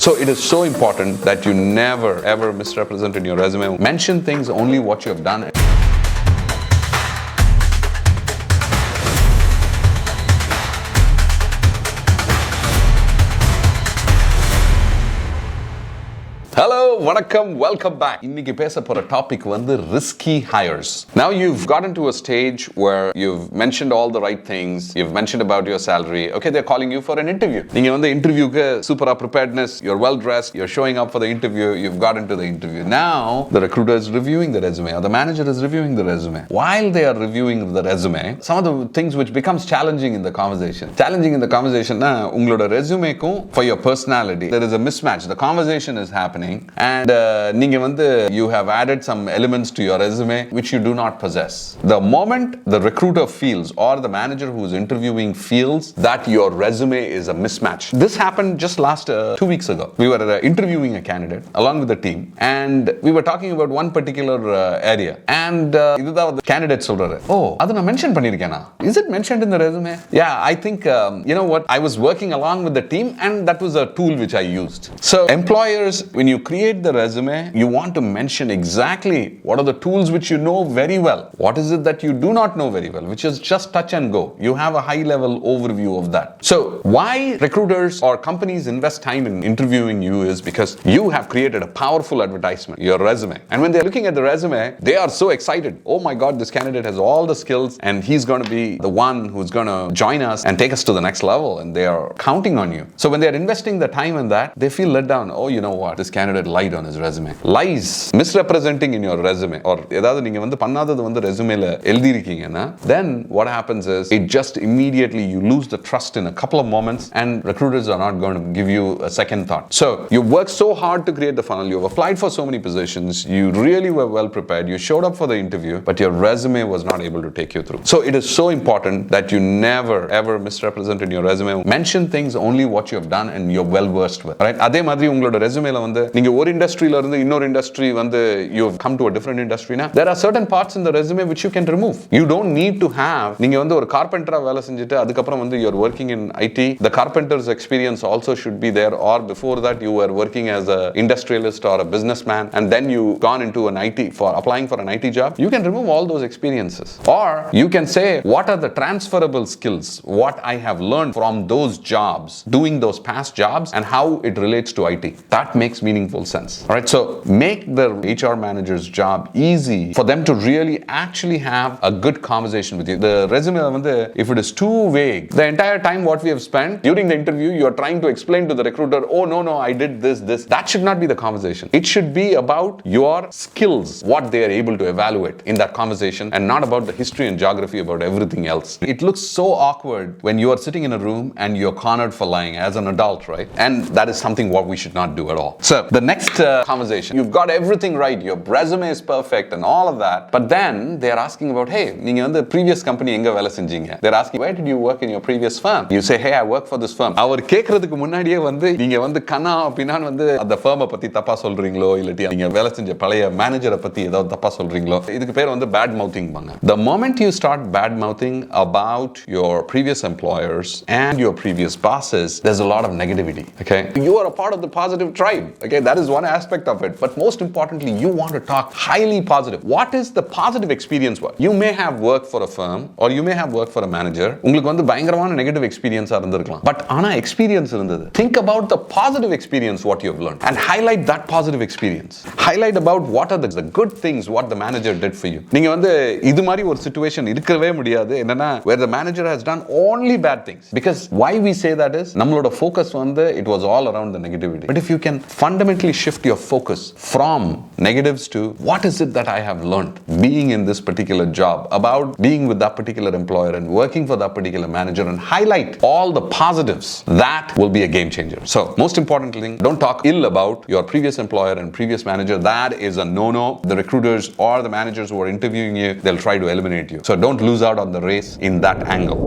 So it is so important that you never ever misrepresent in your resume. Mention things only what you have done. Hello, vanakkam, welcome back. இன்னைக்கு பேச போற topic வந்து risky hires. Now you've gotten to a stage where you've mentioned all the right things, you've mentioned about your salary. Okay, they're calling you for an interview. நீங்க வந்து இன்டர்வியூக்கு சூப்பரா preparedness, you're well dressed, you're showing up for the interview, you've gotten to the interview. Now the recruiter is reviewing the resume or the manager is reviewing the resume. While they are reviewing the resume, some of the things which becomes challenging in the conversation. Challenging in the conversation na உங்களோட resumeக்கும் for your personality there is a mismatch. The conversation is happening and நீங்க வந்து you have added some elements to your resume which you do not possess. The moment the recruiter feels or the manager who is interviewing feels that your resume is a mismatch. This happened just last 2 weeks ago. We were interviewing a candidate along with the team and we were talking about one particular area and இதுதான் the candidate சொல்றாரு, oh அது நான் mention பண்ணிருக்கேனா, is it mentioned in the resume? Yeah, I think you know what, I was working along with the team and that was a tool which I used. So employers, when you create the resume, you want to mention exactly what are the tools which you know very well. What is it that you do not know very well, which is just touch and go. You have a high level overview of that. So why recruiters or companies invest time in interviewing you is because you have created a powerful advertisement, your resume. And when they're looking at the resume, they are so excited. Oh my God, this candidate has all the skills and he's going to be the one who's going to join us and take us to the next level, and they are counting on you. So when they're investing the time in that, they feel let down. Oh, you know what, this candidate lied on his resume. Lies, misrepresenting in your resume or ஏதாவது நீங்க வந்து பண்ணாதது வந்து ரெsumeல எழுதி இருக்கீங்கன்னா, then what happens is it just immediately you lose the trust in a couple of moments and recruiters are not going to give you a second thought. So you worked so hard to create the funnel, you've applied for so many positions, you really were well prepared, you showed up for the interview, but your resume was not able to take you through. So it is so important that you never ever misrepresent in your resume. Mention things only what you have done and you're well versed with, right? அதே மாதிரி உங்களோட ரெsumeல வந்து நீங்க ஒரு இண்டஸ்ட்ரியில இருந்து இன்னொரு industry வந்து you have come to a different industry now, there are certain parts in the resume which you can remove. You don't need to have, நீங்க வந்து ஒரு கார்பெண்டரா வேலை செஞ்சுட்டு அதுக்கப்புறம் வந்து you're working in IT, the carpenter's experience also should be there, or before that you were working as a industrialist or a businessman and then you gone into an IT for applying for an IT job. You can remove all those experiences, or you can say what are the transferable skills, what I have learned from those jobs, doing those past jobs, and how it relates to IT. That makes meaningful sense. All right, so make the HR manager's job easy for them to really actually have a good conversation with you. The resume, if it is too vague, the entire time what we have spent during the interview, you are trying to explain to the recruiter, oh no, I did this. That should not be the conversation. It should be about your skills, what they are able to evaluate in that conversation, and not about the history and geography about everything else. It looks so awkward when you are sitting in a room and you're cornered for lying as an adult, right? And that is something what we should not do at all. So the next conversation, you've got everything right, your resume is perfect and all of that, but then they're asking about, hey, நீங்க வந்து previous company எங்க வேலை செஞ்சீங்க? They're asking, where did you work in your previous firm? You say, hey, I work for this firm. அவர் கேக்குறதுக்கு முன்னாடியே வந்து நீங்க வந்து கண்ணா அப்படினா வந்து அந்த firm பத்தி தப்பா சொல்றீங்களோ இல்லட்டி நீங்க வேலை செஞ்ச பழைய மேனேஜரை பத்தி ஏதாவது தப்பா சொல்றீங்களோ, இதுக்கு பேர் வந்து bad mouthing பாங்க. The moment you start bad mouthing about your previous employers and your previous bosses, there's a lot of negativity, okay? You are a part of the positive tribe, okay? That is one aspect of it, but most importantly, you want to talk highly positive. What is the positive experience? You may have worked for a firm or you may have worked for a manager. உங்களுக்கு வந்து பயங்கரமான negative experience இருந்திருக்கலாம், but ஆனா experience இருந்தது. Think about the positive experience what you have learned and highlight that positive experience. Highlight about what are the good things what the manager did for you. நீங்க வந்து இது மாதிரி ஒரு situation இருக்கவே முடியாது என்னன்னா where the manager has done only bad things, because why we say that is நம்மளோட focus வந்து it was all around the negativity. But if you can fundamentally shift your focus from negatives to what is it that I have learned being in this particular job, about being with that particular employer and working for that particular manager, and highlight all the positives, that will be a game changer. So most important thing, don't talk ill about your previous employer and previous manager. That is a no-no. The recruiters or the managers who are interviewing you, they'll try to eliminate you. So don't lose out on the race in that angle.